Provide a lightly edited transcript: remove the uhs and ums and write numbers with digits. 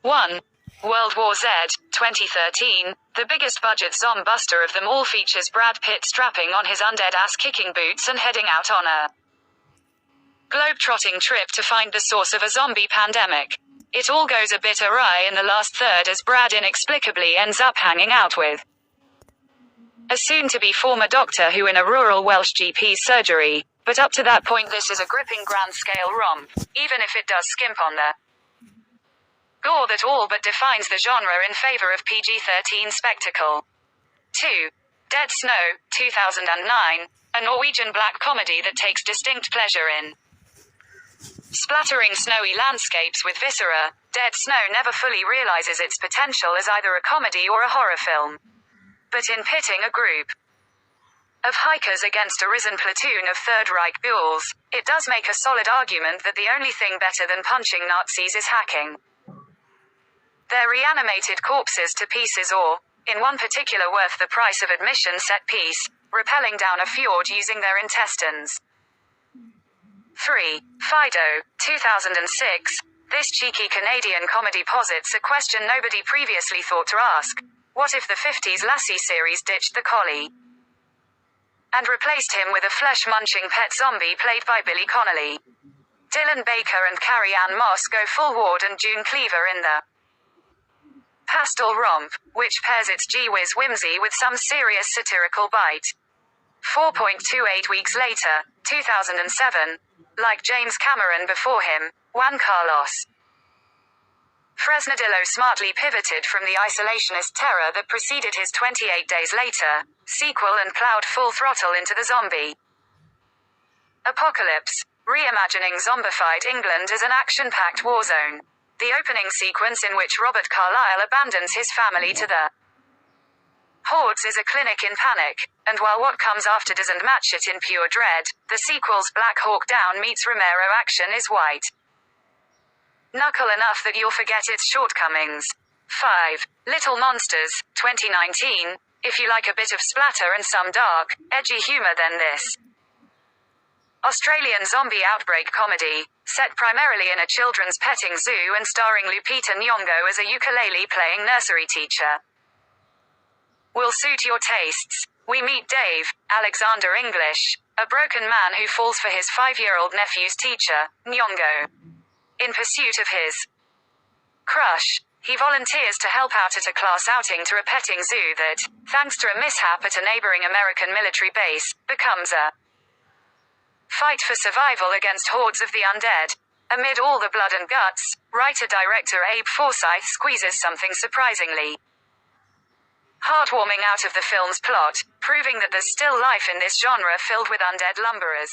1. World War Z, 2013, the biggest budget zombuster of them all, features Brad Pitt strapping on his undead ass-kicking boots and heading out on a globe-trotting trip to find the source of a zombie pandemic. It all goes a bit awry in the last third as Brad inexplicably ends up hanging out with a soon-to-be former doctor who in a rural Welsh GP's surgery, but up to that point this is a gripping grand-scale romp, even if it does skimp on the gore that all but defines the genre in favor of PG-13 spectacle. 2. Dead Snow, 2009, a Norwegian black comedy that takes distinct pleasure in splattering snowy landscapes with viscera. Dead Snow never fully realizes its potential as either a comedy or a horror film. But in pitting a group of hikers against a risen platoon of Third Reich ghouls, it does make a solid argument that the only thing better than punching Nazis is hacking their reanimated corpses to pieces or, in one particular worth the price of admission set piece, rappelling down a fjord using their intestines. 3. Fido, 2006. This cheeky Canadian comedy posits a question nobody previously thought to ask. What if the 50s Lassie series ditched the collie and replaced him with a flesh-munching pet zombie played by Billy Connolly? Dylan Baker and Carrie-Anne Moss go full Ward and June Cleaver in the pastel romp, which pairs its gee-whiz whimsy with some serious satirical bite. 4.28 weeks later, 2007, like James Cameron before him, Juan Carlos Fresnadillo smartly pivoted from the isolationist terror that preceded his 28 Days Later sequel and plowed full throttle into the zombie apocalypse, reimagining zombified England as an action-packed war zone. The opening sequence in which Robert Carlyle abandons his family to the hordes is a clinic in panic, and while what comes after doesn't match it in pure dread, the sequel's Black Hawk Down meets Romero action is white knuckle enough that you'll forget its shortcomings. 5. Little Monsters, 2019. If you like a bit of splatter and some dark, edgy humor, then this Australian zombie outbreak comedy, set primarily in a children's petting zoo and starring Lupita Nyong'o as a ukulele-playing nursery teacher, will suit your tastes. We meet Dave, Alexander English, a broken man who falls for his 5-year-old nephew's teacher, Nyong'o. In pursuit of his crush, he volunteers to help out at a class outing to a petting zoo that, thanks to a mishap at a neighboring American military base, becomes a fight for survival against hordes of the undead. Amid all the blood and guts, writer-director Abe Forsyth squeezes something surprisingly heartwarming out of the film's plot, proving that there's still life in this genre filled with undead lumberers.